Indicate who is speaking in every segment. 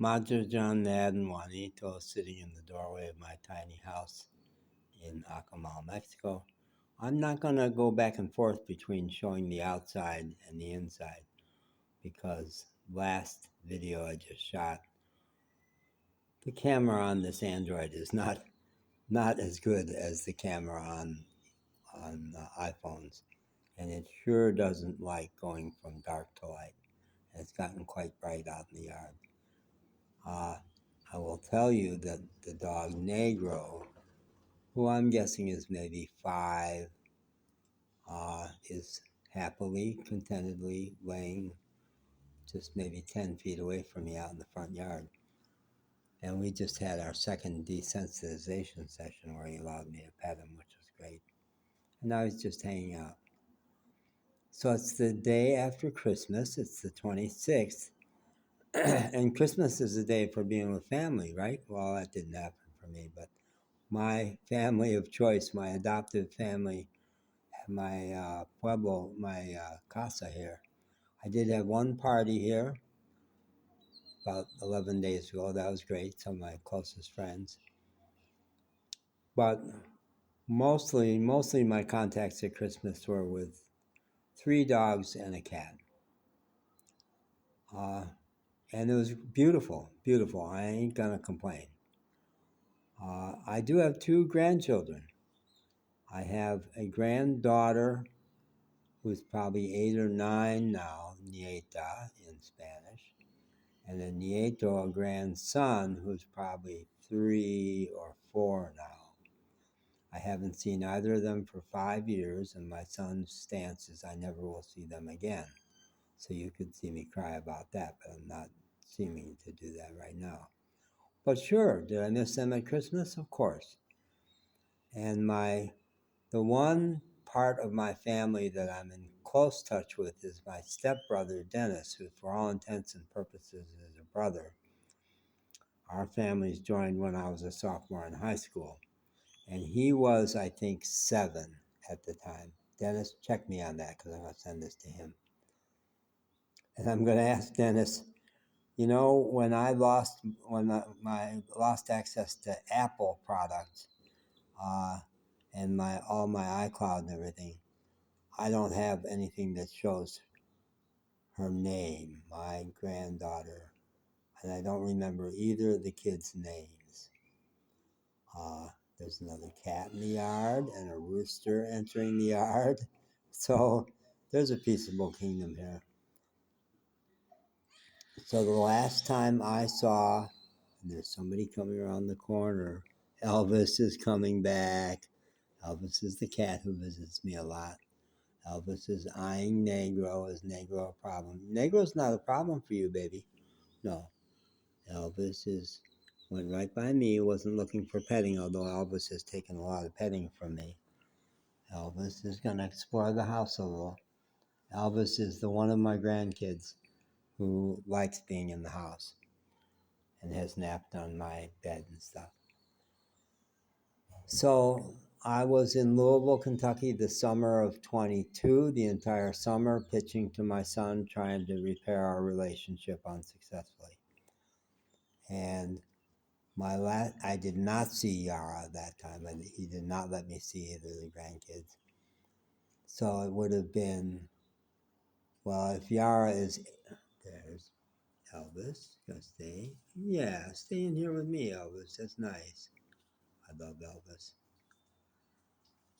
Speaker 1: Madre John, Nad, and Juanito sitting in the doorway of my tiny house in Acamal, Mexico. I'm not going to go back and forth between showing the outside and the inside because last video I just shot, the camera on this Android is not as good as the camera on iPhones, and it sure doesn't like going from dark to light. It's gotten quite bright out in the yard. I will tell you that the dog Negro, who I'm guessing is maybe 5, is happily, contentedly laying just maybe 10 feet away from me out in the front yard. And we just had our second desensitization session where he allowed me to pet him, which was great. And now he's just hanging out. So it's the day after Christmas. It's the 26th. And Christmas is the day for being with family, right? Well, that didn't happen for me, but my family of choice, my adoptive family, my pueblo, my casa here. I did have one party here about 11 days ago. That was great. Some of my closest friends. But mostly my contacts at Christmas were with 3 dogs and a cat. And it was beautiful, beautiful. I ain't gonna complain. I do have 2 grandchildren. I have a granddaughter who's probably 8 or 9 now, nieta in Spanish, and a nieto, a grandson, who's probably 3 or 4 now. I haven't seen either of them for 5 years, and my son's stance is I never will see them again. So you could see me cry about that, but I'm not seeming to do that right now. But sure, did I miss them at Christmas? Of course. And the one part of my family that I'm in close touch with is my stepbrother, Dennis, who for all intents and purposes is a brother. Our families joined when I was a sophomore in high school. And he was, I think, 7 at the time. Dennis, check me on that because I'm going to send this to him. And I'm going to ask Dennis, you know, when I lost access to Apple products and all my iCloud and everything, I don't have anything that shows her name, my granddaughter, and I don't remember either of the kids' names. There's another cat in the yard and a rooster entering the yard. So there's a peaceable kingdom here. So the last time I saw, and there's somebody coming around the corner, Elvis is coming back. Elvis is the cat who visits me a lot. Elvis is eyeing Negro. Is Negro a problem? Negro's not a problem for you, baby. No. Elvis went right by me, wasn't looking for petting, although Elvis has taken a lot of petting from me. Elvis is going to explore the house a little. Elvis is the one of my grandkids who likes being in the house and has napped on my bed and stuff. So I was in Louisville, Kentucky the summer of 22, the entire summer, pitching to my son, trying to repair our relationship unsuccessfully. And I did not see Yara that time, and he did not let me see either of the grandkids. So it would have been, well, if Yara is, there's Elvis, gonna stay. Yeah, stay in here with me, Elvis. That's nice. I love Elvis.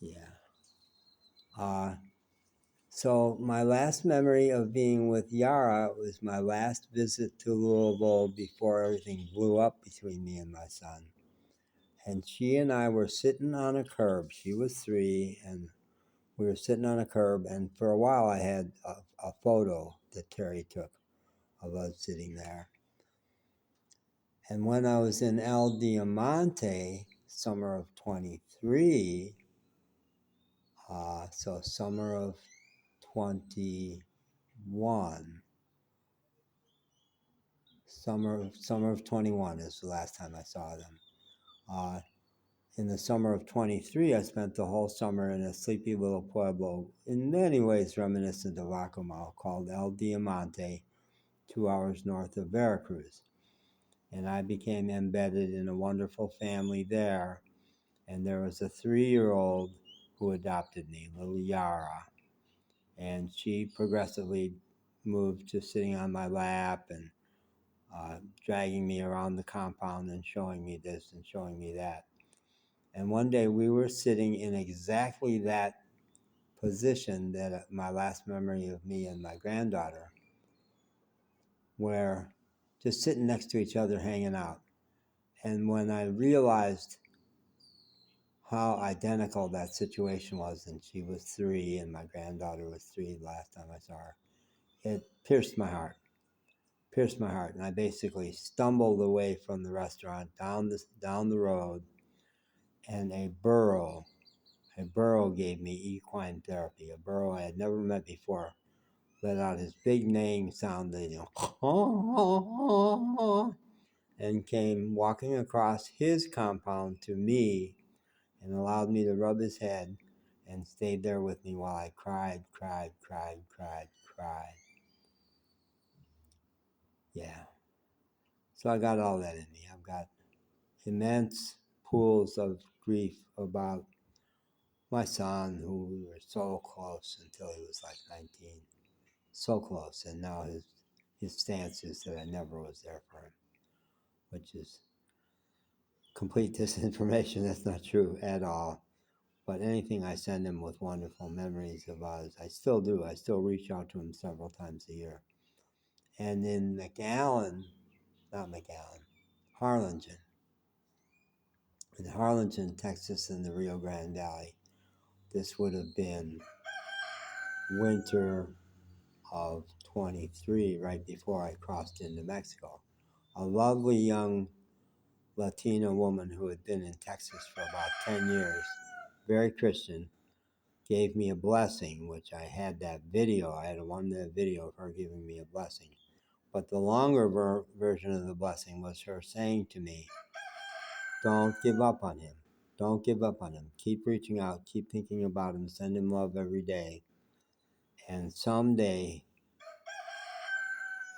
Speaker 1: Yeah. So my last memory of being with Yara was my last visit to Louisville before everything blew up between me and my son. And she and I were sitting on a curb. She was 3, and we were sitting on a curb. And for a while, I had a photo that Terry took of us sitting there. And when I was in El Diamante, summer of 23, so summer of 21, summer of 21 is the last time I saw them. In the summer of 23, I spent the whole summer in a sleepy little pueblo, in many ways reminiscent of Acamal, called El Diamante, 2 hours north of Veracruz. and I became embedded in a wonderful family there. And there was a 3-year-old who adopted me, little Yara, and she progressively moved to sitting on my lap and dragging me around the compound and showing me this and showing me that. And one day we were sitting in exactly that position that my last memory of me and my granddaughter, where just sitting next to each other, hanging out. And when I realized how identical that situation was, and she was 3 and my granddaughter was 3 the last time I saw her, it pierced my heart. And I basically stumbled away from the restaurant down the road, and a burro gave me equine therapy. A burro I had never met before let out his big neighing sound, and came walking across his compound to me and allowed me to rub his head and stayed there with me while I cried. Yeah. So I got all that in me. I've got immense pools of grief about my son, who we were so close until he was like 19. So close. And now his stance is that I never was there for him, which is complete disinformation. That's not true at all. But anything I send him with wonderful memories of us, I still do. I still reach out to him several times a year. And in Harlingen. In Harlingen, Texas, in the Rio Grande Valley, this would have been winter of 23, right before I crossed into Mexico. A lovely young Latina woman who had been in Texas for about 10 years, very Christian, gave me a blessing, which I had that video. I had a 1-minute video of her giving me a blessing. But the longer version of the blessing was her saying to me, don't give up on him. Don't give up on him. Keep reaching out. Keep thinking about him. Send him love every day. And someday,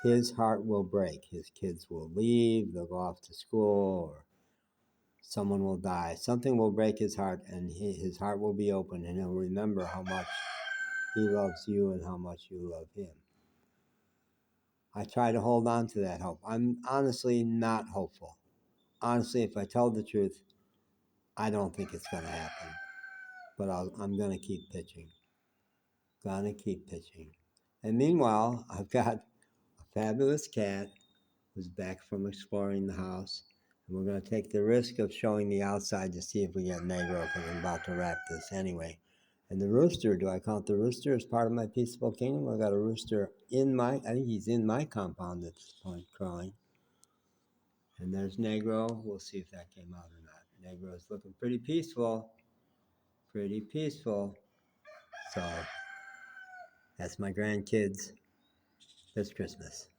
Speaker 1: his heart will break. His kids will leave. They'll go off to school, or someone will die. Something will break his heart, and his heart will be open, and he'll remember how much he loves you and how much you love him. I try to hold on to that hope. I'm honestly not hopeful. Honestly, if I tell the truth, I don't think it's going to happen. But I'm going to keep pitching. And meanwhile, I've got a fabulous cat who's back from exploring the house. And we're going to take the risk of showing the outside to see if we get Negro, because I'm about to wrap this anyway. And the rooster, do I count the rooster as part of my peaceful kingdom? I got a rooster I think he's in my compound at this point, crowing. And there's Negro. We'll see if that came out or not. Negro's looking pretty peaceful. So that's my grandkids this Christmas.